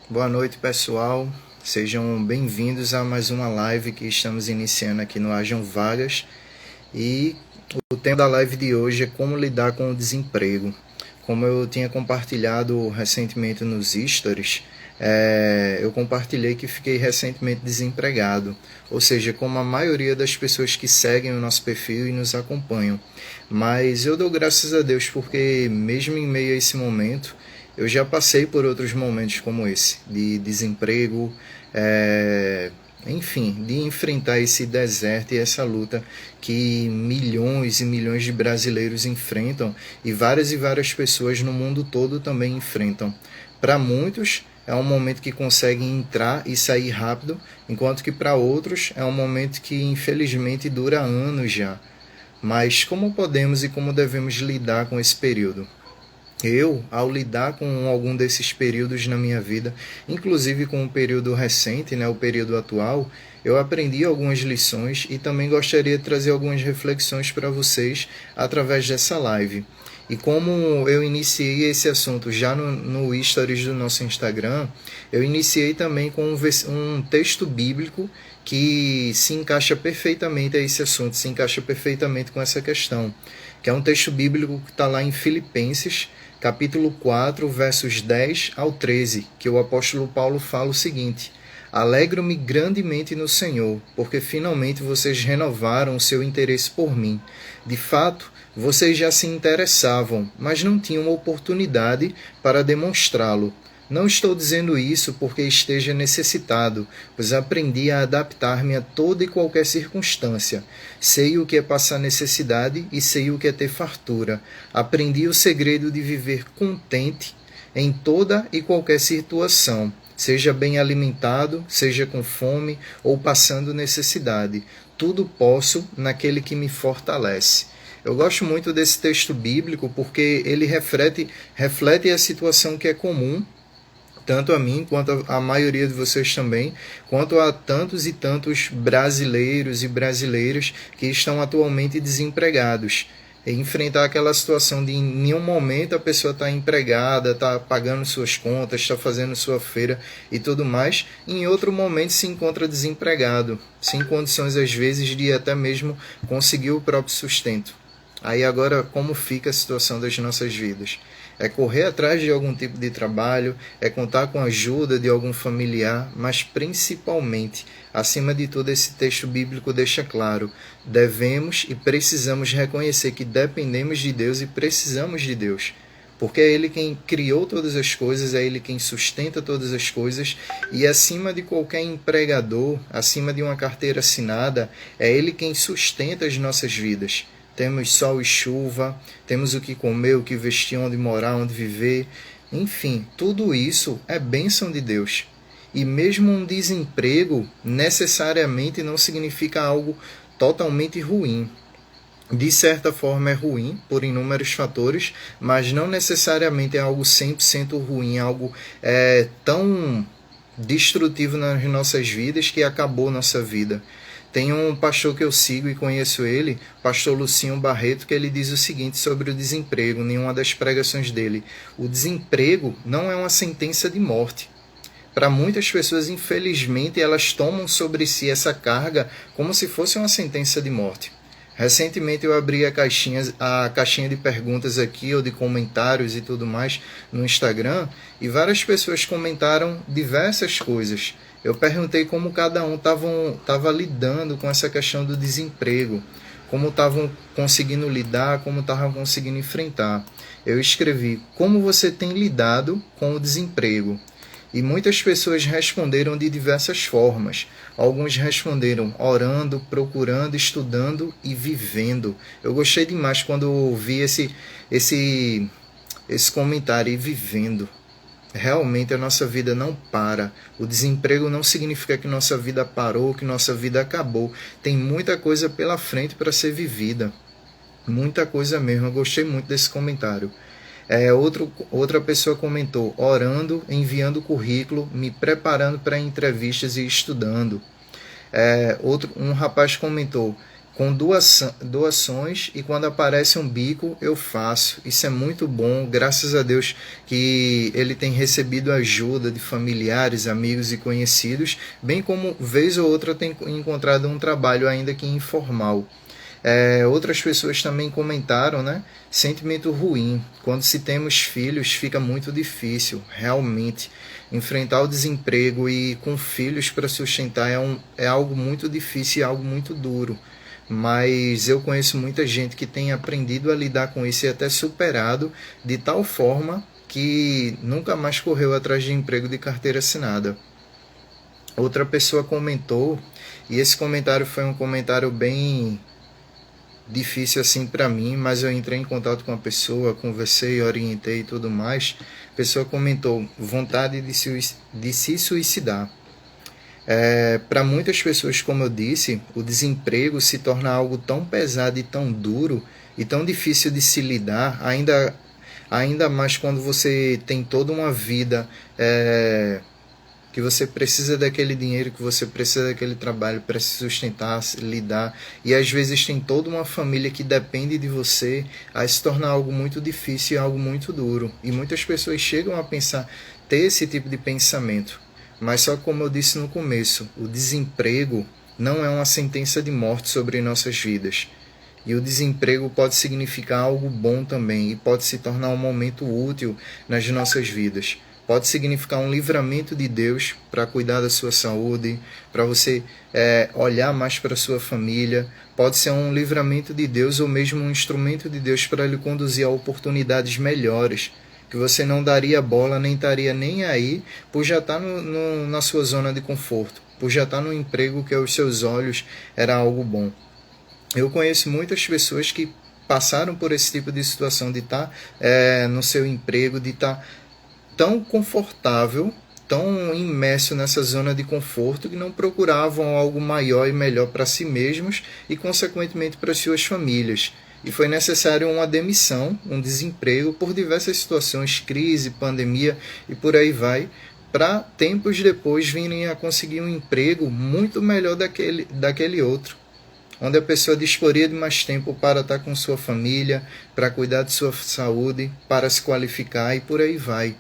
Boa noite, pessoal. Sejam bem-vindos a mais uma live que estamos iniciando aqui no Hajam Vagas. E o tema da live de hoje é como lidar com o desemprego. Como eu tinha compartilhado recentemente nos stories, eu compartilhei que fiquei recentemente desempregado. Ou seja, como a maioria das pessoas que seguem o nosso perfil e nos acompanham. Mas eu dou graças a Deus porque mesmo em meio a esse momento, eu já passei por outros momentos como esse, de desemprego, enfim, de enfrentar esse deserto e essa luta que milhões e milhões de brasileiros enfrentam e várias pessoas no mundo todo também enfrentam. Para muitos, é um momento que conseguem entrar e sair rápido, enquanto que para outros é um momento que infelizmente dura anos já. Mas como podemos e como devemos lidar com esse período? Eu, ao lidar com algum desses períodos na minha vida, inclusive com o período recente, o período atual, eu aprendi algumas lições e também gostaria de trazer algumas reflexões para vocês através dessa live. E como eu iniciei esse assunto já no stories do nosso Instagram, eu iniciei também com um texto bíblico que se encaixa perfeitamente a esse assunto, se encaixa perfeitamente com essa questão, que é um texto bíblico que está lá em Filipenses, capítulo 4, versos 10 ao 13, que o apóstolo Paulo fala o seguinte: Alegro-me grandemente no Senhor, porque finalmente vocês renovaram o seu interesse por mim. De fato, vocês já se interessavam, mas não tinham oportunidade para demonstrá-lo. Não estou dizendo isso porque esteja necessitado, pois aprendi a adaptar-me a toda e qualquer circunstância. Sei o que é passar necessidade e sei o que é ter fartura. Aprendi o segredo de viver contente em toda e qualquer situação, seja bem alimentado, seja com fome ou passando necessidade. Tudo posso naquele que me fortalece. Eu gosto muito desse texto bíblico porque ele reflete a situação que é comum tanto a mim, quanto a maioria de vocês também, quanto a tantos e tantos brasileiros e brasileiras que estão atualmente desempregados. E enfrentar aquela situação de em nenhum momento a pessoa está empregada, está pagando suas contas, está fazendo sua feira e tudo mais, e em outro momento se encontra desempregado, sem condições às vezes de até mesmo conseguir o próprio sustento. Aí agora como fica a situação das nossas vidas? É correr atrás de algum tipo de trabalho, é contar com a ajuda de algum familiar, mas principalmente, acima de tudo, esse texto bíblico deixa claro, devemos e precisamos reconhecer que dependemos de Deus e precisamos de Deus. Porque é Ele quem criou todas as coisas, é Ele quem sustenta todas as coisas, e acima de qualquer empregador, acima de uma carteira assinada, é Ele quem sustenta as nossas vidas. Temos sol e chuva, temos o que comer, o que vestir, onde morar, onde viver. Enfim, tudo isso é bênção de Deus. E mesmo um desemprego necessariamente não significa algo totalmente ruim. De certa forma é ruim por inúmeros fatores, mas não necessariamente é algo 100% ruim, algo tão destrutivo nas nossas vidas que acabou nossa vida. Tem um pastor que eu sigo e conheço ele, pastor Lucinho Barreto, que ele diz o seguinte sobre o desemprego, em uma das pregações dele: o desemprego não é uma sentença de morte. Para muitas pessoas, infelizmente, elas tomam sobre si essa carga como se fosse uma sentença de morte. Recentemente eu abri a caixinha de perguntas aqui, ou de comentários e tudo mais, no Instagram, e várias pessoas comentaram diversas coisas. Eu perguntei como cada um estava lidando com essa questão do desemprego, como estavam conseguindo lidar, como estavam conseguindo enfrentar. Eu escrevi: como você tem lidado com o desemprego? E muitas pessoas responderam de diversas formas. Alguns responderam orando, procurando, estudando e vivendo. Eu gostei demais quando ouvi esse comentário: e vivendo. Realmente a nossa vida não para. O desemprego não significa que nossa vida parou, que nossa vida acabou. Tem muita coisa pela frente para ser vivida. Muita coisa mesmo. Eu gostei muito desse comentário. Outra pessoa comentou: orando, enviando currículo, me preparando para entrevistas e estudando. Um rapaz comentou: com doações, e quando aparece um bico eu faço. Isso é muito bom, graças a Deus que ele tem recebido ajuda de familiares, amigos e conhecidos, bem como vez ou outra tem encontrado um trabalho ainda que informal. Outras pessoas também comentaram, né? Sentimento ruim. Quando se temos filhos, fica muito difícil, realmente. Enfrentar o desemprego e com filhos para sustentar é algo muito difícil e algo muito duro. Mas eu conheço muita gente que tem aprendido a lidar com isso e até superado de tal forma que nunca mais correu atrás de emprego de carteira assinada. Outra pessoa comentou, e esse comentário foi um comentário bem difícil assim para mim, mas eu entrei em contato com a pessoa, conversei, orientei e tudo mais. A pessoa comentou vontade de se suicidar. Para muitas pessoas, como eu disse, o desemprego se torna algo tão pesado e tão duro e tão difícil de se lidar, ainda mais quando você tem toda uma vida que você precisa daquele dinheiro, que você precisa daquele trabalho para se sustentar, lidar, e às vezes tem toda uma família que depende de você, aí se torna algo muito difícil e algo muito duro. E muitas pessoas chegam a pensar, ter esse tipo de pensamento. Mas só como eu disse no começo, o desemprego não é uma sentença de morte sobre nossas vidas. E o desemprego pode significar algo bom também, e pode se tornar um momento útil nas nossas vidas. Pode significar um livramento de Deus para cuidar da sua saúde, para você olhar mais para a sua família. Pode ser um livramento de Deus ou mesmo um instrumento de Deus para lhe conduzir a oportunidades melhores, que você não daria bola, nem estaria nem aí, por já estar na sua zona de conforto, por já estar no emprego que aos seus olhos era algo bom. Eu conheço muitas pessoas que passaram por esse tipo de situação de estar no seu emprego, de estar tão confortável, tão imerso nessa zona de conforto, que não procuravam algo maior e melhor para si mesmos e, consequentemente, para suas famílias. E foi necessário uma demissão, um desemprego, por diversas situações, crise, pandemia e por aí vai, para tempos depois virem a conseguir um emprego muito melhor daquele outro, onde a pessoa disporia de mais tempo para estar com sua família, para cuidar de sua saúde, para se qualificar e por aí vai.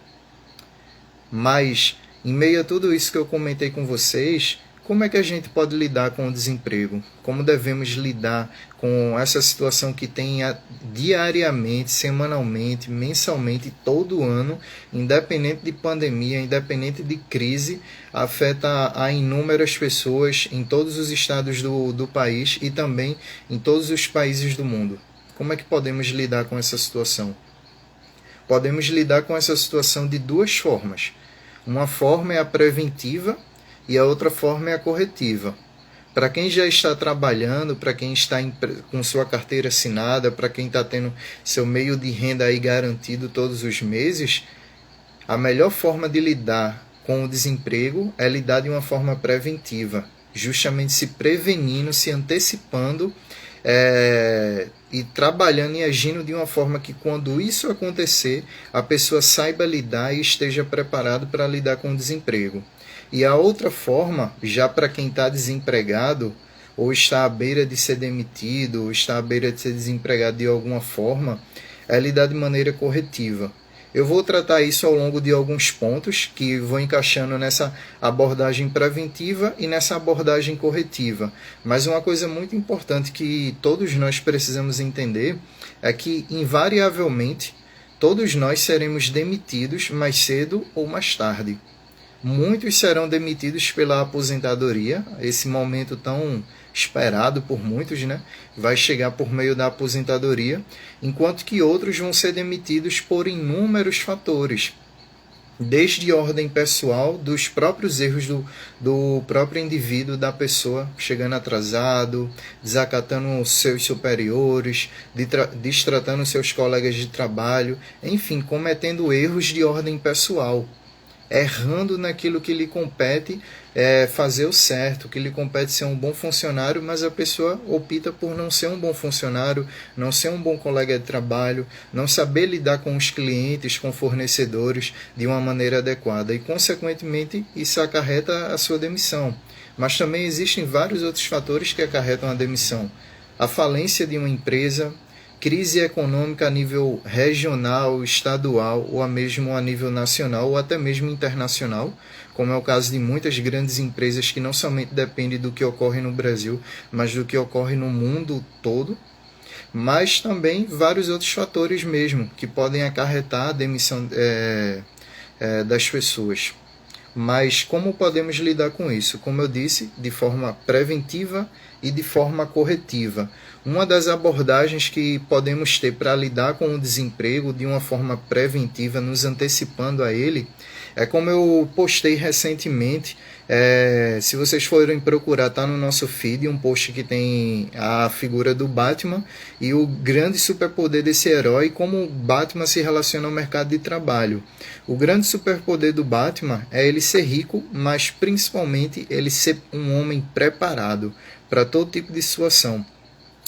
Mas, em meio a tudo isso que eu comentei com vocês, como é que a gente pode lidar com o desemprego? Como devemos lidar com essa situação que tem diariamente, semanalmente, mensalmente, todo ano, independente de pandemia, independente de crise, afeta a inúmeras pessoas em todos os estados do país e também em todos os países do mundo? Como é que podemos lidar com essa situação? Podemos lidar com essa situação de duas formas. Uma forma é a preventiva e a outra forma é a corretiva. Para quem já está trabalhando, para quem está com sua carteira assinada, para quem está tendo seu meio de renda aí garantido todos os meses, a melhor forma de lidar com o desemprego é lidar de uma forma preventiva, justamente se prevenindo, se antecipando e trabalhando e agindo de uma forma que, quando isso acontecer, a pessoa saiba lidar e esteja preparado para lidar com o desemprego. E a outra forma, já para quem está desempregado, ou está à beira de ser demitido, ou está à beira de ser desempregado de alguma forma, é lidar de maneira corretiva. Eu vou tratar isso ao longo de alguns pontos que vou encaixando nessa abordagem preventiva e nessa abordagem corretiva. Mas uma coisa muito importante que todos nós precisamos entender é que, invariavelmente, todos nós seremos demitidos mais cedo ou mais tarde. Muitos serão demitidos pela aposentadoria, esse momento tão esperado por muitos, né? Vai chegar por meio da aposentadoria, enquanto que outros vão ser demitidos por inúmeros fatores, desde ordem pessoal, dos próprios erros do próprio indivíduo, da pessoa chegando atrasado, desacatando seus superiores, destratando seus colegas de trabalho, enfim, cometendo erros de ordem pessoal, errando naquilo que lhe compete fazer o certo, que lhe compete ser um bom funcionário, mas a pessoa opta por não ser um bom funcionário, não ser um bom colega de trabalho, não saber lidar com os clientes, com fornecedores de uma maneira adequada e, consequentemente, isso acarreta a sua demissão. Mas também existem vários outros fatores que acarretam a demissão. a falência de uma empresa, crise econômica a nível regional, estadual ou mesmo a nível nacional ou até mesmo internacional, como é o caso de muitas grandes empresas que não somente dependem do que ocorre no Brasil, mas do que ocorre no mundo todo, mas também vários outros fatores mesmo que podem acarretar a demissão das pessoas. Mas como podemos lidar com isso? Como eu disse, de forma preventiva e de forma corretiva. Uma das abordagens que podemos ter para lidar com o desemprego de uma forma preventiva, nos antecipando a ele, é como eu postei recentemente. Se vocês forem procurar, está no nosso feed um post que tem a figura do Batman e o grande superpoder desse herói, como o Batman se relaciona ao mercado de trabalho. O grande superpoder do Batman é ele ser rico, mas principalmente ele ser um homem preparado para todo tipo de situação.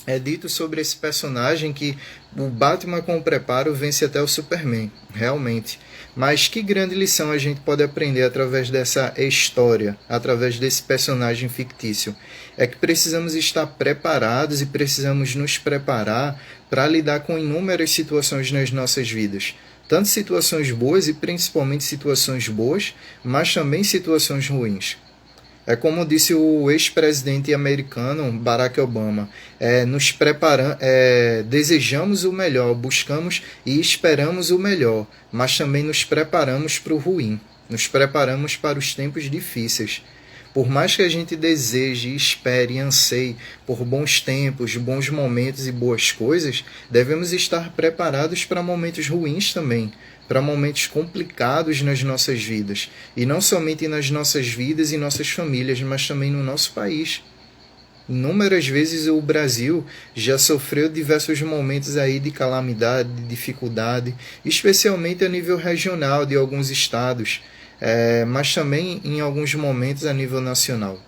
É dito sobre esse personagem que o Batman com preparo vence até o Superman, realmente. Mas que grande lição a gente pode aprender através dessa história, através desse personagem fictício? É que precisamos estar preparados e precisamos nos preparar para lidar com inúmeras situações nas nossas vidas. Tanto situações boas e principalmente situações boas, mas também situações ruins. É como disse o ex-presidente americano Barack Obama, desejamos o melhor, buscamos e esperamos o melhor, mas também nos preparamos para o ruim, nos preparamos para os tempos difíceis. Por mais que a gente deseje, espere e anseie por bons tempos, bons momentos e boas coisas, devemos estar preparados para momentos ruins também, para momentos complicados nas nossas vidas. E não somente nas nossas vidas e nossas famílias, mas também no nosso país. Inúmeras vezes o Brasil já sofreu diversos momentos aí de calamidade, de dificuldade, especialmente a nível regional de alguns estados, mas também em alguns momentos a nível nacional.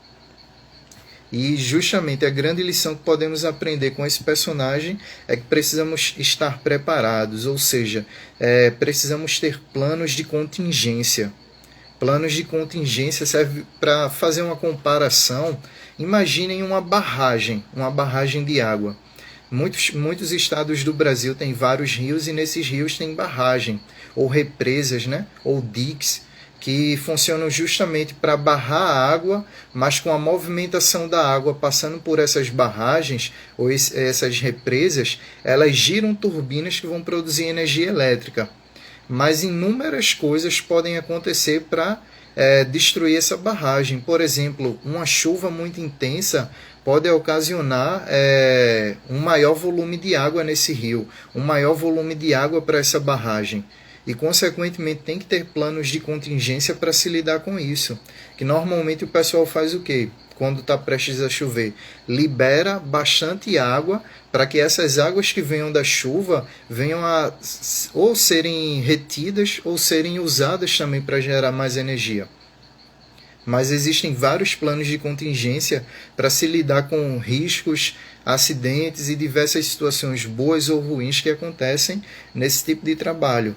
E justamente a grande lição que podemos aprender com esse personagem é que precisamos estar preparados, ou seja, precisamos ter planos de contingência. Planos de contingência serve para fazer uma comparação. Imaginem uma barragem de água. Muitos estados do Brasil têm vários rios e nesses rios tem barragem, ou represas, ou diques, que funcionam justamente para barrar a água, mas com a movimentação da água passando por essas barragens ou essas represas, elas giram turbinas que vão produzir energia elétrica. Mas inúmeras coisas podem acontecer para destruir essa barragem. Por exemplo, uma chuva muito intensa pode ocasionar um maior volume de água nesse rio, um maior volume de água para essa barragem. E, consequentemente, tem que ter planos de contingência para se lidar com isso. Que normalmente o pessoal faz o quê? Quando está prestes a chover, libera bastante água para que essas águas que venham da chuva venham a ou serem retidas ou serem usadas também para gerar mais energia. Mas existem vários planos de contingência para se lidar com riscos, acidentes e diversas situações boas ou ruins que acontecem nesse tipo de trabalho.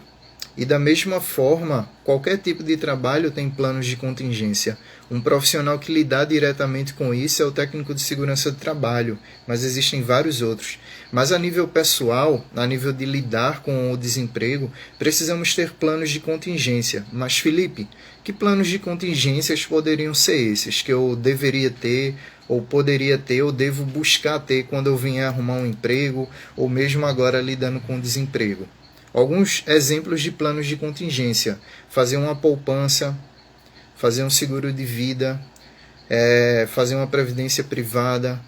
E da mesma forma, qualquer tipo de trabalho tem planos de contingência. Um profissional que lidar diretamente com isso é o técnico de segurança do trabalho, mas existem vários outros. Mas a nível pessoal, a nível de lidar com o desemprego, precisamos ter planos de contingência. Mas, Felipe, que planos de contingências poderiam ser esses que eu deveria ter, ou poderia ter, ou devo buscar ter quando eu vier arrumar um emprego, ou mesmo agora lidando com o desemprego? Alguns exemplos de planos de contingência: fazer uma poupança, fazer um seguro de vida, fazer uma previdência privada,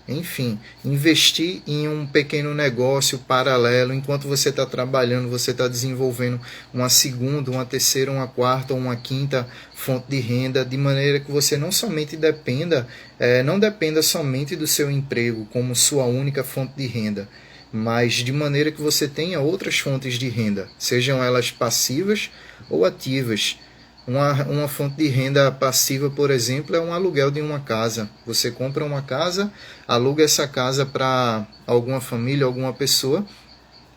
enfim, investir em um pequeno negócio paralelo. Enquanto você está trabalhando, você está desenvolvendo uma segunda, uma terceira, uma quarta ou uma quinta fonte de renda, de maneira que você não somente não dependa somente do seu emprego como sua única fonte de renda, mas de maneira que você tenha outras fontes de renda, sejam elas passivas ou ativas. Uma fonte de renda passiva, por exemplo, é um aluguel de uma casa. Você compra uma casa, aluga essa casa para alguma família, alguma pessoa,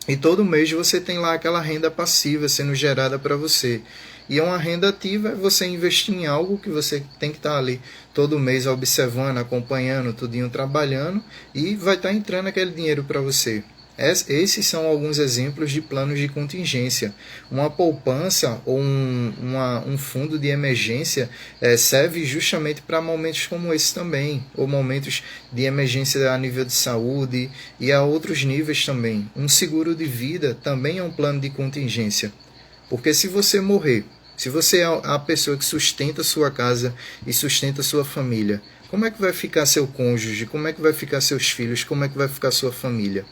e todo mês você tem lá aquela renda passiva sendo gerada para você. E uma renda ativa é você investir em algo que você tem que estar ali todo mês observando, acompanhando, tudinho trabalhando, e vai estar entrando aquele dinheiro para você. Esses são alguns exemplos de planos de contingência. Uma poupança ou um fundo de emergência serve justamente para momentos como esse também, ou momentos de emergência a nível de saúde e a outros níveis também. Um seguro de vida também é um plano de contingência, porque se você morrer, se você é a pessoa que sustenta sua casa e sustenta sua família, como é que vai ficar seu cônjuge? Como é que vai ficar seus filhos? Como é que vai ficar sua família?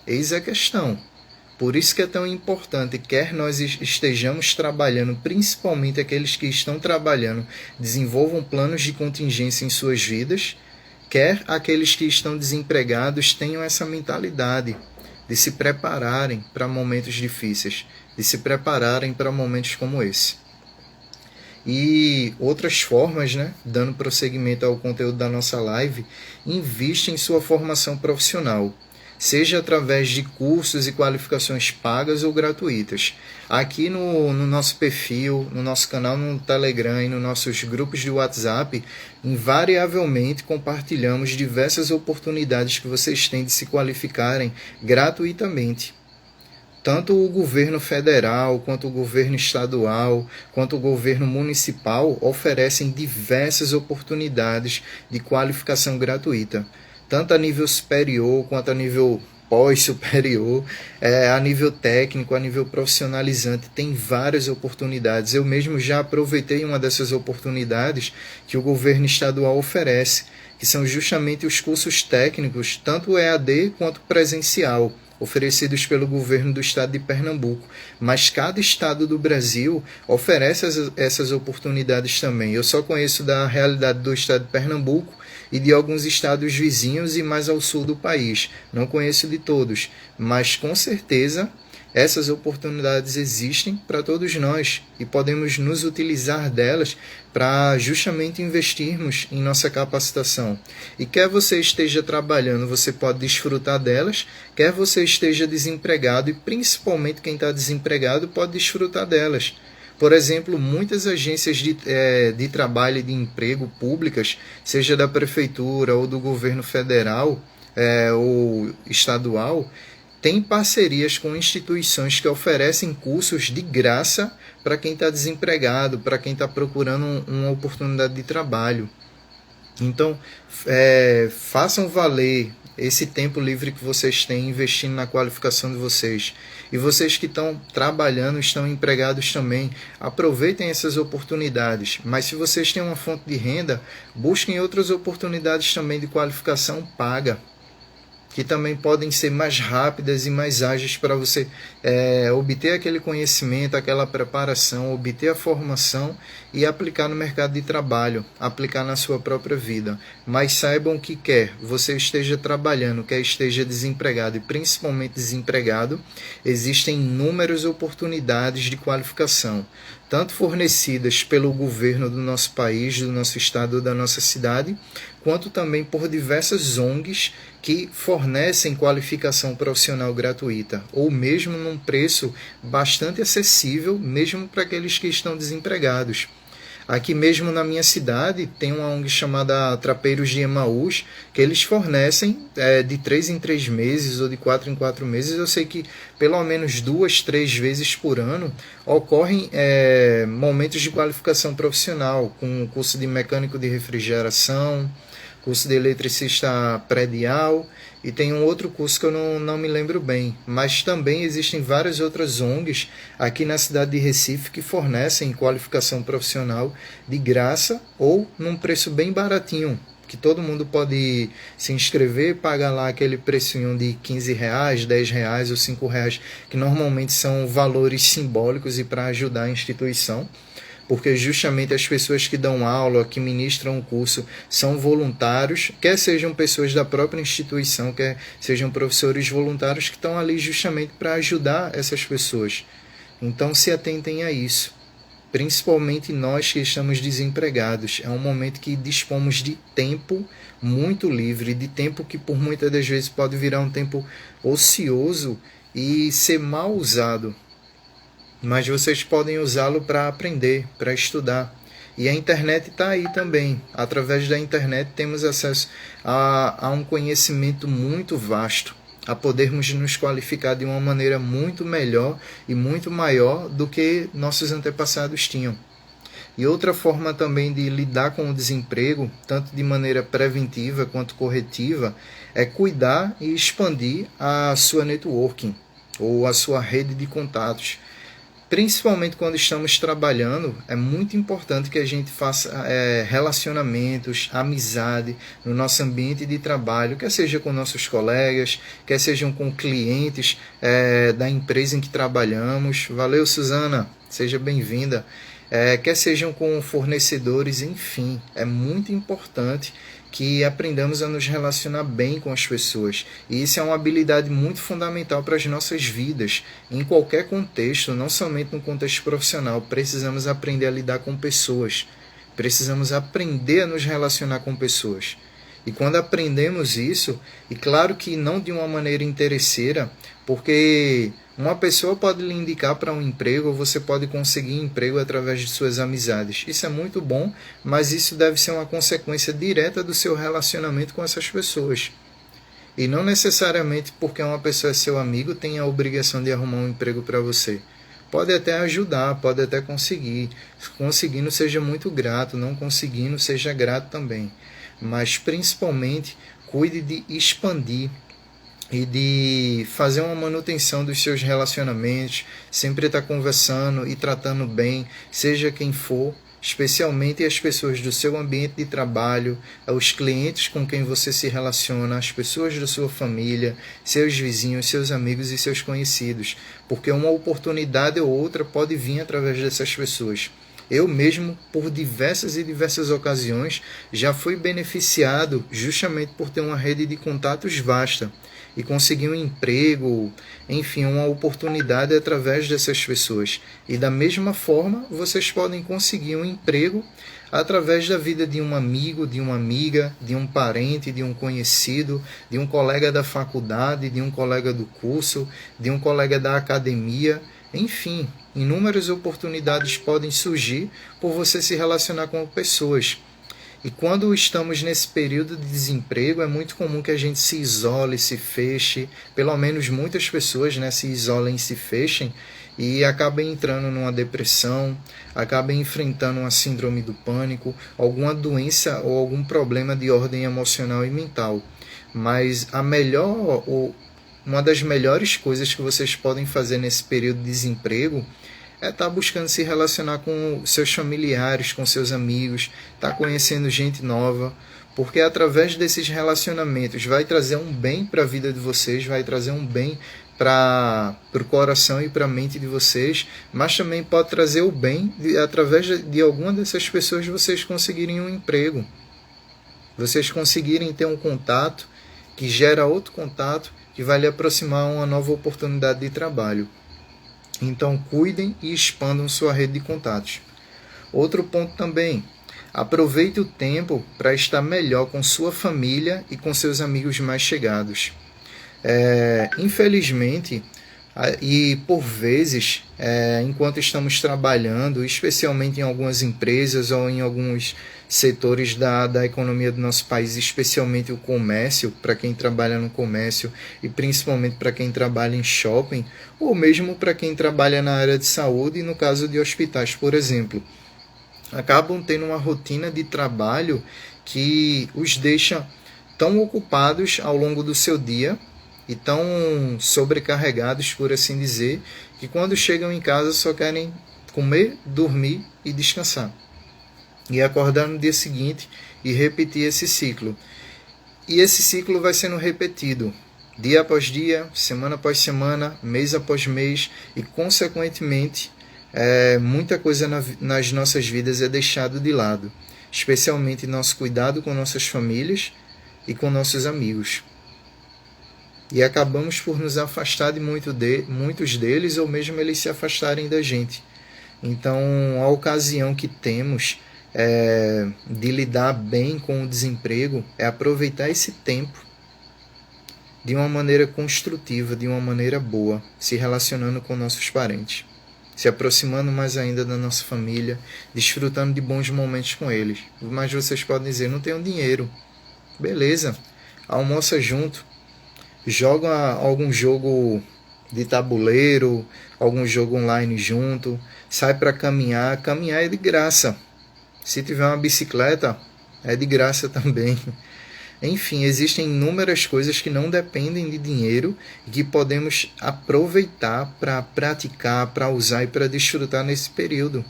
Eis a questão. Por isso que é tão importante, quer nós estejamos trabalhando, principalmente aqueles que estão trabalhando, desenvolvam planos de contingência em suas vidas, quer aqueles que estão desempregados tenham essa mentalidade de se prepararem para momentos difíceis, de se prepararem para momentos como esse. E outras formas, né, dando prosseguimento ao conteúdo da nossa live, invista em sua formação profissional, seja através de cursos e qualificações pagas ou gratuitas. Aqui no nosso perfil, no nosso canal no Telegram e nos nossos grupos de WhatsApp, invariavelmente compartilhamos diversas oportunidades que vocês têm de se qualificarem gratuitamente. Tanto o governo federal, quanto o governo estadual, quanto o governo municipal oferecem diversas oportunidades de qualificação gratuita, tanto a nível superior quanto a nível pós-superior, a nível técnico, a nível profissionalizante, tem várias oportunidades. Eu mesmo já aproveitei uma dessas oportunidades que o governo estadual oferece, que são justamente os cursos técnicos, tanto EAD quanto presencial, oferecidos pelo governo do estado de Pernambuco. Mas cada estado do Brasil oferece essas oportunidades também. Eu só conheço da realidade do estado de Pernambuco e de alguns estados vizinhos e mais ao sul do país. Não conheço de todos, mas com certeza essas oportunidades existem para todos nós e podemos nos utilizar delas para justamente investirmos em nossa capacitação. E quer você esteja trabalhando, você pode desfrutar delas, quer você esteja desempregado, e principalmente quem está desempregado pode desfrutar delas. Por exemplo, muitas agências de trabalho e de emprego públicas, seja da prefeitura ou do governo federal ou estadual, têm parcerias com instituições que oferecem cursos de graça para quem está desempregado, para quem está procurando uma oportunidade de trabalho. Então, façam valer esse tempo livre que vocês têm investindo na qualificação de vocês. E vocês que estão trabalhando, estão empregados também, aproveitem essas oportunidades. Mas se vocês têm uma fonte de renda, busquem outras oportunidades também de qualificação paga, que também podem ser mais rápidas e mais ágeis para você obter aquele conhecimento, aquela preparação, obter a formação e aplicar no mercado de trabalho, aplicar na sua própria vida. Mas saibam que quer você esteja trabalhando, quer esteja desempregado e principalmente desempregado, existem inúmeras oportunidades de qualificação, tanto fornecidas pelo governo do nosso país, do nosso estado, da nossa cidade, quanto também por diversas ONGs que fornecem qualificação profissional gratuita, ou mesmo num preço bastante acessível, mesmo para aqueles que estão desempregados. Aqui mesmo na minha cidade tem uma ONG chamada Trapeiros de Emaús, que eles fornecem de 3 em 3 meses ou de 4 em 4 meses. Eu sei que pelo menos 2, 3 vezes por ano ocorrem momentos de qualificação profissional, com curso de mecânico de refrigeração, curso de eletricista predial, e tem um outro curso que eu não me lembro bem, mas também existem várias outras ONGs aqui na cidade de Recife que fornecem qualificação profissional de graça ou num preço bem baratinho, que todo mundo pode se inscrever, pagar lá aquele precinho de R$15, R$10 ou R$5, que normalmente são valores simbólicos e para ajudar a instituição, porque justamente as pessoas que dão aula, que ministram o curso, são voluntários, quer sejam pessoas da própria instituição, quer sejam professores voluntários que estão ali justamente para ajudar essas pessoas. Então se atentem a isso, principalmente nós que estamos desempregados. É um momento que dispomos de tempo muito livre, de tempo que por muitas das vezes pode virar um tempo ocioso e ser mal usado. mas vocês podem usá-lo para aprender, para estudar. E a internet está aí também. Através da internet temos acesso a um conhecimento muito vasto, a podermos nos qualificar de uma maneira muito melhor e muito maior do que nossos antepassados tinham. E outra forma também de lidar com o desemprego, tanto de maneira preventiva quanto corretiva, é cuidar e expandir a sua networking ou a sua rede de contatos. Principalmente quando estamos trabalhando, é muito importante que a gente faça relacionamentos, amizade no nosso ambiente de trabalho, quer seja com nossos colegas, quer sejam com clientes da empresa em que trabalhamos. Valeu, Suzana, seja bem-vinda. Quer sejam com fornecedores, enfim, é muito importante que aprendamos a nos relacionar bem com as pessoas. E isso é uma habilidade muito fundamental para as nossas vidas, em qualquer contexto, não somente no contexto profissional. Precisamos aprender a lidar com pessoas, precisamos aprender a nos relacionar com pessoas. E quando aprendemos isso, e claro que não de uma maneira interesseira, porque uma pessoa pode lhe indicar para um emprego, ou você pode conseguir emprego através de suas amizades. Isso é muito bom, mas isso deve ser uma consequência direta do seu relacionamento com essas pessoas. E não necessariamente porque uma pessoa é seu amigo tem a obrigação de arrumar um emprego para você. Pode até ajudar, pode até conseguir. Conseguindo, seja muito grato, não conseguindo, seja grato também. Mas principalmente, cuide de expandir e de fazer uma manutenção dos seus relacionamentos, sempre estar conversando e tratando bem, seja quem for, especialmente as pessoas do seu ambiente de trabalho, os clientes com quem você se relaciona, as pessoas da sua família, seus vizinhos, seus amigos e seus conhecidos, porque uma oportunidade ou outra pode vir através dessas pessoas. Eu mesmo, por diversas e diversas ocasiões, já fui beneficiado justamente por ter uma rede de contatos vasta e conseguir um emprego, enfim, uma oportunidade através dessas pessoas. E da mesma forma, vocês podem conseguir um emprego através da vida de um amigo, de uma amiga, de um parente, de um conhecido, de um colega da faculdade, de um colega do curso, de um colega da academia, enfim, inúmeras oportunidades podem surgir por você se relacionar com pessoas. E quando estamos nesse período de desemprego, é muito comum que a gente se isole, se feche, pelo menos muitas pessoas, né, se isolem e se fechem, e acabem entrando numa depressão, acabem enfrentando uma síndrome do pânico, alguma doença ou algum problema de ordem emocional e mental. Mas uma das melhores coisas que vocês podem fazer nesse período de desemprego é estar buscando se relacionar com seus familiares, com seus amigos, estar conhecendo gente nova, porque através desses relacionamentos vai trazer um bem para a vida de vocês, vai trazer um bem para o coração e para a mente de vocês, mas também pode trazer o bem através de alguma dessas pessoas vocês conseguirem um emprego, vocês conseguirem ter um contato que gera outro contato que vai lhe aproximar a uma nova oportunidade de trabalho. Então, cuidem e expandam sua rede de contatos. Outro ponto também, aproveite o tempo para estar melhor com sua família e com seus amigos mais chegados. Infelizmente, e por vezes, enquanto estamos trabalhando, especialmente em algumas empresas ou em alguns setores da economia do nosso país, especialmente o comércio, para quem trabalha no comércio e principalmente para quem trabalha em shopping, ou mesmo para quem trabalha na área de saúde, no caso de hospitais, por exemplo, acabam tendo uma rotina de trabalho que os deixa tão ocupados ao longo do seu dia e tão sobrecarregados, por assim dizer, que quando chegam em casa só querem comer, dormir e descansar. E acordar no dia seguinte e repetir esse ciclo. E esse ciclo vai sendo repetido dia após dia, semana após semana, mês após mês e, consequentemente, muita coisa nas nossas vidas é deixado de lado, especialmente nosso cuidado com nossas famílias e com nossos amigos. E acabamos por nos afastar de muitos deles, ou mesmo eles se afastarem da gente. Então, a ocasião que temos de lidar bem com o desemprego é aproveitar esse tempo de uma maneira construtiva, de uma maneira boa, se relacionando com nossos parentes. se aproximando mais ainda da nossa família, desfrutando de bons momentos com eles. Mas vocês podem dizer, não tenho dinheiro. Beleza, almoça junto, joga algum jogo de tabuleiro, algum jogo online junto, sai para caminhar. Caminhar é de graça. Se tiver uma bicicleta, é de graça também. Enfim, existem inúmeras coisas que não dependem de dinheiro e que podemos aproveitar para praticar, para usar e para desfrutar nesse período.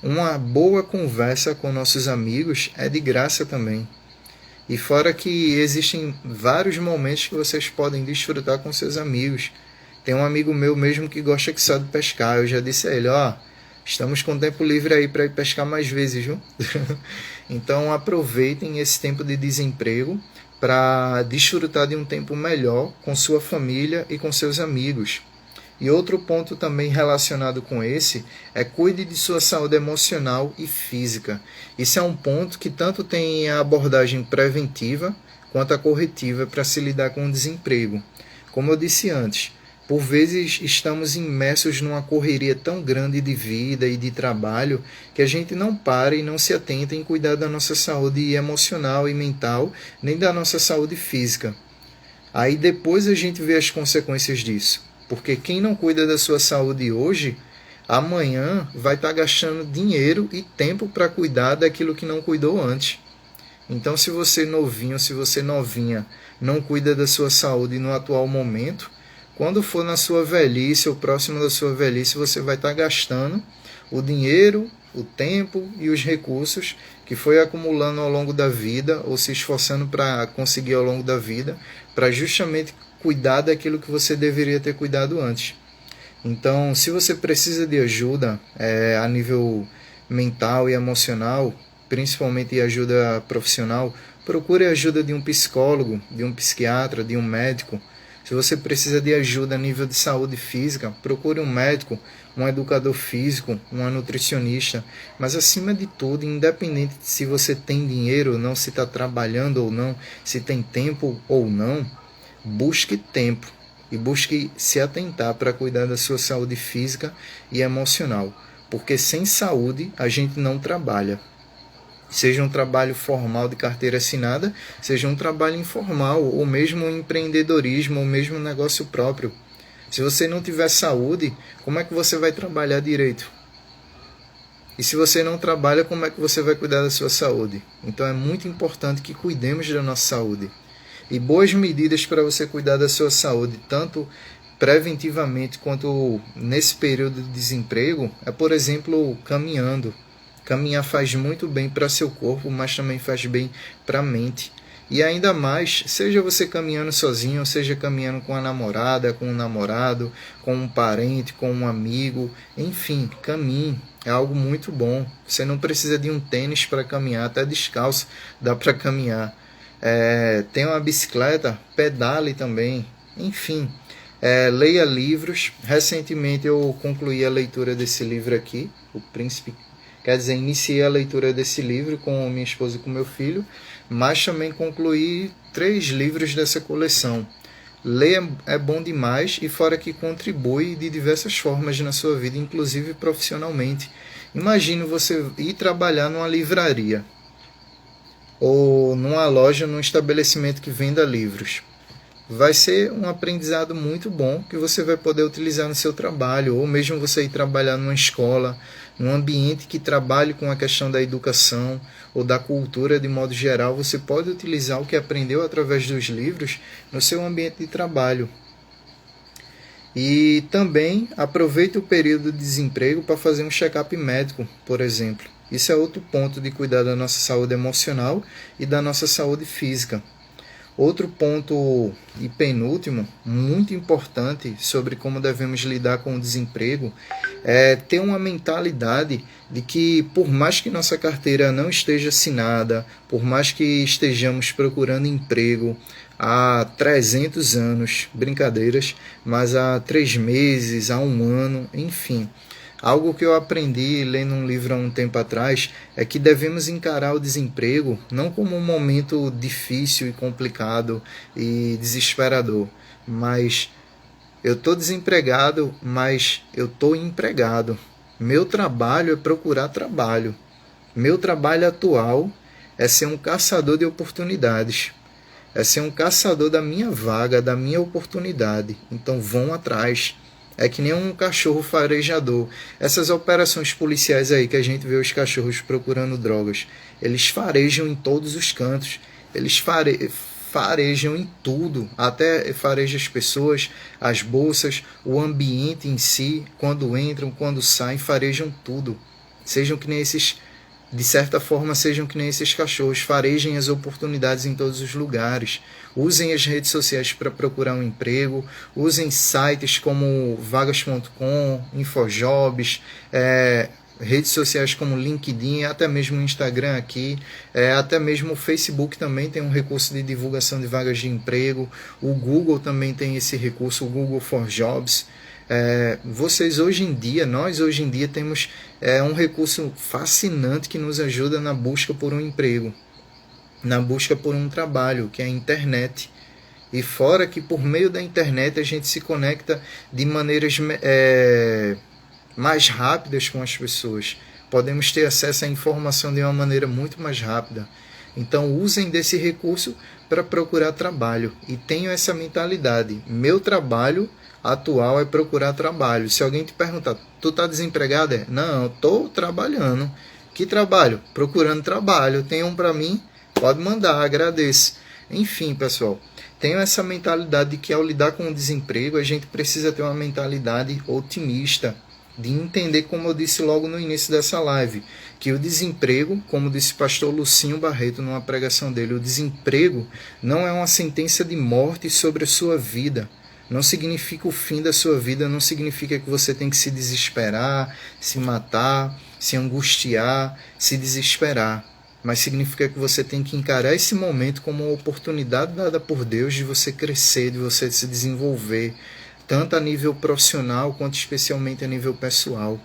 Uma boa conversa com nossos amigos é de graça também. E fora que existem vários momentos que vocês podem desfrutar com seus amigos. Tem um amigo meu mesmo que gosta que só de pescar. Eu já disse a ele, estamos com tempo livre aí para ir pescar mais vezes, viu? Então aproveitem esse tempo de desemprego para desfrutar de um tempo melhor com sua família e com seus amigos. E outro ponto também relacionado com esse é cuide de sua saúde emocional e física. Isso é um ponto que tanto tem a abordagem preventiva quanto a corretiva para se lidar com o desemprego. Como eu disse antes, por vezes estamos imersos numa correria tão grande de vida e de trabalho que a gente não para e não se atenta em cuidar da nossa saúde emocional e mental, nem da nossa saúde física. Aí depois a gente vê as consequências disso. Porque quem não cuida da sua saúde hoje, amanhã vai estar gastando dinheiro e tempo para cuidar daquilo que não cuidou antes. Então, se você novinho, se você novinha, não cuida da sua saúde no atual momento, quando for na sua velhice ou próximo da sua velhice, você vai estar gastando o dinheiro, o tempo e os recursos que foi acumulando ao longo da vida ou se esforçando para conseguir ao longo da vida, para justamente cuidar daquilo que você deveria ter cuidado antes. Então, se você precisa de ajuda a nível mental e emocional, principalmente ajuda profissional, procure a ajuda de um psicólogo, de um psiquiatra, de um médico. Se você precisa de ajuda a nível de saúde física, procure um médico, um educador físico, uma nutricionista. Mas acima de tudo, independente de se você tem dinheiro ou não, se está trabalhando ou não, se tem tempo ou não, busque tempo e busque se atentar para cuidar da sua saúde física e emocional. Porque sem saúde a gente não trabalha. Seja um trabalho formal de carteira assinada, seja um trabalho informal, ou mesmo um empreendedorismo, ou mesmo um negócio próprio. Se você não tiver saúde, como é que você vai trabalhar direito? E se você não trabalha, como é que você vai cuidar da sua saúde? Então é muito importante que cuidemos da nossa saúde. E boas medidas para você cuidar da sua saúde, tanto preventivamente quanto nesse período de desemprego, é, por exemplo, caminhando. Caminhar faz muito bem para seu corpo, mas também faz bem para a mente. E ainda mais, seja você caminhando sozinho, seja caminhando com a namorada, com um namorado, com um parente, com um amigo, enfim, caminhe. É algo muito bom. Você não precisa de um tênis para caminhar, até descalço dá para caminhar. Tem uma bicicleta, pedale também. Enfim, leia livros. Recentemente eu concluí a leitura desse livro aqui, O Príncipe. Quer dizer, iniciei a leitura desse livro com minha esposa e com meu filho, mas também concluí 3 livros dessa coleção. Ler é bom demais e fora que contribui de diversas formas na sua vida, inclusive profissionalmente. Imagine você ir trabalhar numa livraria ou numa loja, num estabelecimento que venda livros. Vai ser um aprendizado muito bom que você vai poder utilizar no seu trabalho, ou mesmo você ir trabalhar numa escola, num ambiente que trabalhe com a questão da educação ou da cultura de modo geral, você pode utilizar o que aprendeu através dos livros no seu ambiente de trabalho. E também aproveite o período de desemprego para fazer um check-up médico, por exemplo. Isso é outro ponto de cuidar da nossa saúde emocional e da nossa saúde física. Outro ponto e penúltimo, muito importante sobre como devemos lidar com o desemprego, é ter uma mentalidade de que por mais que nossa carteira não esteja assinada, por mais que estejamos procurando emprego há 300 anos, brincadeiras, mas há 3 meses, há 1 ano, enfim. Algo que eu aprendi lendo um livro há um tempo atrás é que devemos encarar o desemprego não como um momento difícil e complicado e desesperador, mas Eu estou desempregado, mas eu estou empregado. Meu trabalho é procurar trabalho. Meu trabalho atual é ser um caçador de oportunidades. É ser um caçador da minha vaga, da minha oportunidade. Então vão atrás. É que nem um cachorro farejador. Essas operações policiais aí que a gente vê os cachorros procurando drogas, eles farejam em todos os cantos. Eles farejam em tudo, até farejam as pessoas, as bolsas, o ambiente em si, quando entram, quando saem, farejam tudo. Sejam que nem esses, de certa forma, sejam que nem esses cachorros, farejem as oportunidades em todos os lugares. Usem as redes sociais para procurar um emprego, usem sites como vagas.com, Infojobs, redes sociais como LinkedIn, até mesmo o Instagram aqui, até mesmo o Facebook também tem um recurso de divulgação de vagas de emprego, o Google também tem esse recurso, o Google for Jobs. Nós hoje em dia temos um recurso fascinante que nos ajuda na busca por um emprego, na busca por um trabalho, que é a internet. E fora que por meio da internet a gente se conecta de maneiras mais rápidas com as pessoas. Podemos ter acesso à informação de uma maneira muito mais rápida. Então usem desse recurso para procurar trabalho. E tenham essa mentalidade. Meu trabalho atual é procurar trabalho. Se alguém te perguntar, tu está desempregado? Não, estou trabalhando. Que trabalho? Procurando trabalho. Tem um para mim? Pode mandar, agradeço. Enfim, pessoal, tenho essa mentalidade de que ao lidar com o desemprego, a gente precisa ter uma mentalidade otimista, de entender, como eu disse logo no início dessa live, que o desemprego, como disse o pastor Lucinho Barreto numa pregação dele, o desemprego não é uma sentença de morte sobre a sua vida. Não significa o fim da sua vida, não significa que você tem que se desesperar, se matar, se angustiar, se desesperar. Mas significa que você tem que encarar esse momento como uma oportunidade dada por Deus de você crescer, de você se desenvolver, tanto a nível profissional quanto especialmente a nível pessoal.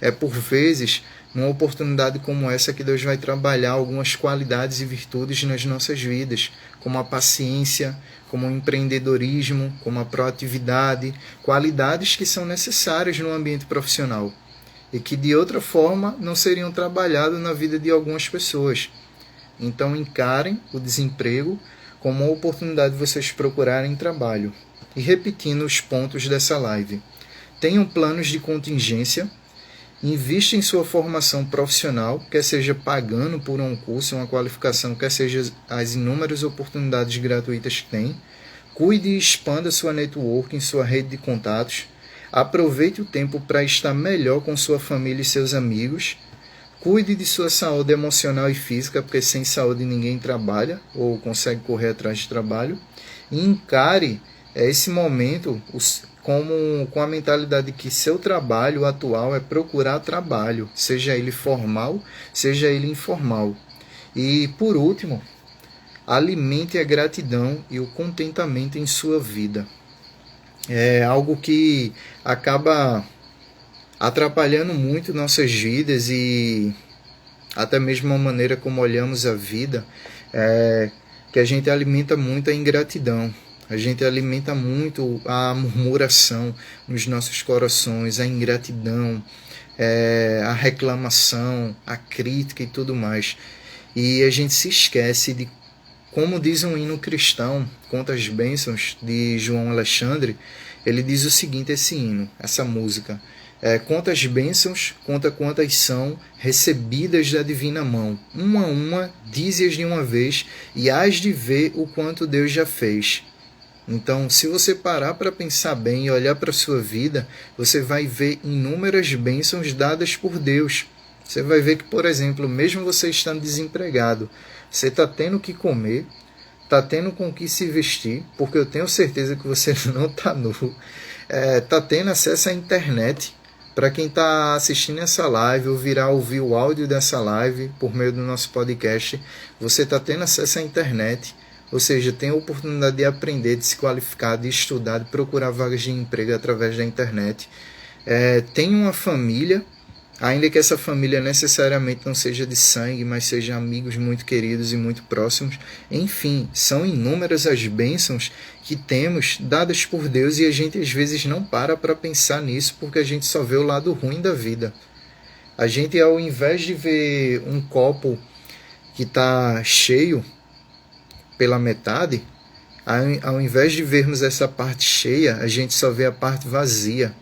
É por vezes numa oportunidade como essa que Deus vai trabalhar algumas qualidades e virtudes nas nossas vidas, como a paciência, como o empreendedorismo, como a proatividade, qualidades que são necessárias no ambiente profissional e que de outra forma não seriam trabalhadas na vida de algumas pessoas. Então encarem o desemprego como uma oportunidade de vocês procurarem trabalho. E repetindo os pontos dessa live. Tenham planos de contingência, invista em sua formação profissional, quer seja pagando por um curso, uma qualificação, quer seja as inúmeras oportunidades gratuitas que tem. Cuide e expanda sua network, sua rede de contatos. Aproveite o tempo para estar melhor com sua família e seus amigos. Cuide de sua saúde emocional e física, porque sem saúde ninguém trabalha ou consegue correr atrás de trabalho. E encare esse momento com a mentalidade de que seu trabalho atual é procurar trabalho, seja ele formal, seja ele informal. E, por último, alimente a gratidão e o contentamento em sua vida. É algo que acaba atrapalhando muito nossas vidas e até mesmo a maneira como olhamos a vida, que a gente alimenta muito a ingratidão. A gente alimenta muito a murmuração nos nossos corações, a ingratidão, a reclamação, a crítica e tudo mais. E a gente se esquece de, como diz um hino cristão, Quantas Bênçãos, de João Alexandre, ele diz o seguinte, esse hino, essa música: quantas bênçãos, conta quantas são recebidas da divina mão. Uma a uma, dize-as de uma vez, e hás de ver o quanto Deus já fez. Então, se você parar para pensar bem e olhar para a sua vida, você vai ver inúmeras bênçãos dadas por Deus. Você vai ver que, por exemplo, mesmo você estando desempregado, você está tendo o que comer, está tendo com o que se vestir, porque eu tenho certeza que você não está nu, está tendo acesso à internet. Para quem está assistindo essa live ou virá ouvir o áudio dessa live por meio do nosso podcast, você está tendo acesso à internet. Ou seja, tem a oportunidade de aprender, de se qualificar, de estudar, de procurar vagas de emprego através da internet. Tem uma família Ainda que essa família necessariamente não seja de sangue, mas seja amigos muito queridos e muito próximos. Enfim, são inúmeras as bênçãos que temos dadas por Deus e a gente às vezes não para pensar nisso porque a gente só vê o lado ruim da vida. A gente, ao invés de ver um copo que está cheio pela metade, ao invés de vermos essa parte cheia, a gente só vê a parte vazia.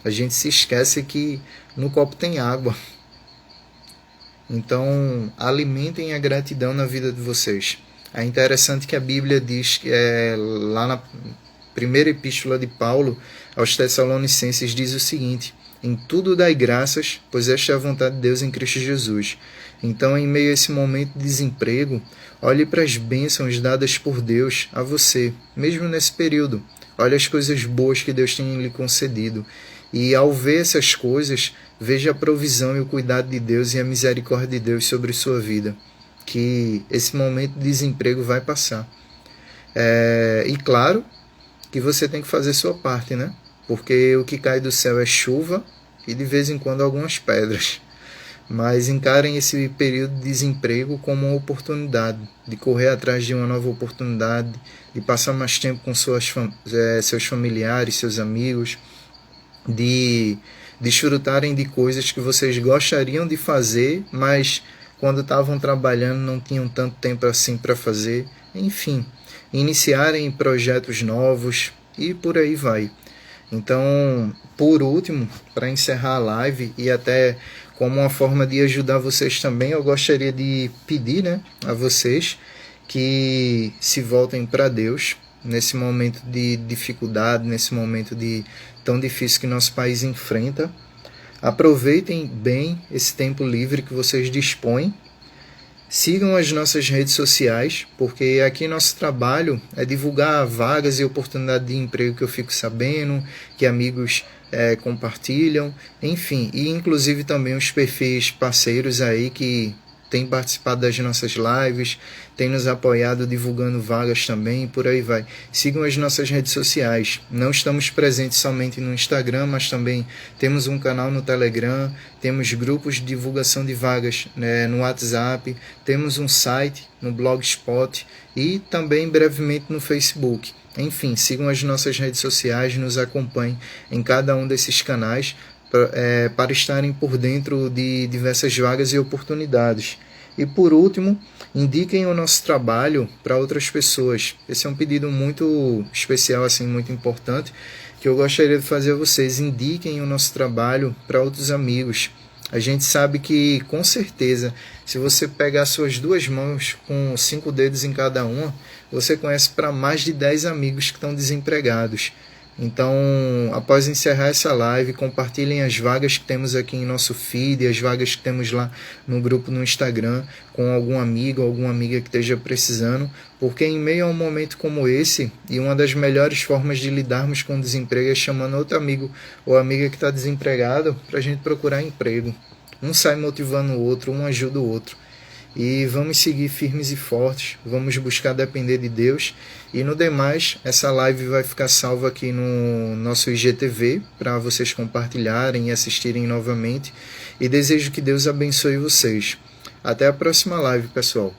A gente se esquece que no copo tem água. Então, alimentem a gratidão na vida de vocês. É interessante que a Bíblia diz, que lá na primeira epístola de Paulo aos Tessalonicenses, diz o seguinte: em tudo dai graças, pois esta é a vontade de Deus em Cristo Jesus. Então, em meio a esse momento de desemprego, olhe para as bênçãos dadas por Deus a você, mesmo nesse período. Olhe as coisas boas que Deus tem lhe concedido. E ao ver essas coisas, veja a provisão e o cuidado de Deus e a misericórdia de Deus sobre sua vida. Que esse momento de desemprego vai passar. E claro que você tem que fazer sua parte, né? Porque o que cai do céu é chuva e de vez em quando algumas pedras. Mas encarem esse período de desemprego como uma oportunidade de correr atrás de uma nova oportunidade, de passar mais tempo com seus familiares, seus amigos, de desfrutarem de coisas que vocês gostariam de fazer, mas quando estavam trabalhando não tinham tanto tempo assim para fazer. Enfim, iniciarem projetos novos e por aí vai. Então, por último, para encerrar a live e até como uma forma de ajudar vocês também, eu gostaria de pedir, né, a vocês que se voltem para Deus nesse momento de dificuldade, nesse momento tão difícil que nosso país enfrenta. Aproveitem bem esse tempo livre que vocês dispõem. Sigam as nossas redes sociais, porque aqui nosso trabalho é divulgar vagas e oportunidades de emprego que eu fico sabendo, que amigos compartilham, enfim, e inclusive também os perfis parceiros aí que têm participado das nossas lives, têm nos apoiado divulgando vagas também, por aí vai. Sigam as nossas redes sociais. Não estamos presentes somente no Instagram, mas também temos um canal no Telegram, temos grupos de divulgação de vagas, né, no WhatsApp, temos um site no Blogspot e também brevemente no Facebook. Enfim, sigam as nossas redes sociais, nos acompanhem em cada um desses canais para estarem por dentro de diversas vagas e oportunidades. E por último, indiquem o nosso trabalho para outras pessoas. Esse é um pedido muito especial, assim, muito importante, que eu gostaria de fazer a vocês. Indiquem o nosso trabalho para outros amigos. A gente sabe que, com certeza, se você pegar suas duas mãos com 5 dedos em cada uma, você conhece para mais de 10 amigos que estão desempregados. Então, após encerrar essa live, compartilhem as vagas que temos aqui em nosso feed, as vagas que temos lá no grupo no Instagram, com algum amigo ou alguma amiga que esteja precisando, porque em meio a um momento como esse, e uma das melhores formas de lidarmos com o desemprego é chamando outro amigo ou amiga que está desempregado para a gente procurar emprego. Um sai motivando o outro, um ajuda o outro. E vamos seguir firmes e fortes, vamos buscar depender de Deus. E no demais, essa live vai ficar salva aqui no nosso IGTV para vocês compartilharem e assistirem novamente. E desejo que Deus abençoe vocês. Até a próxima live, pessoal.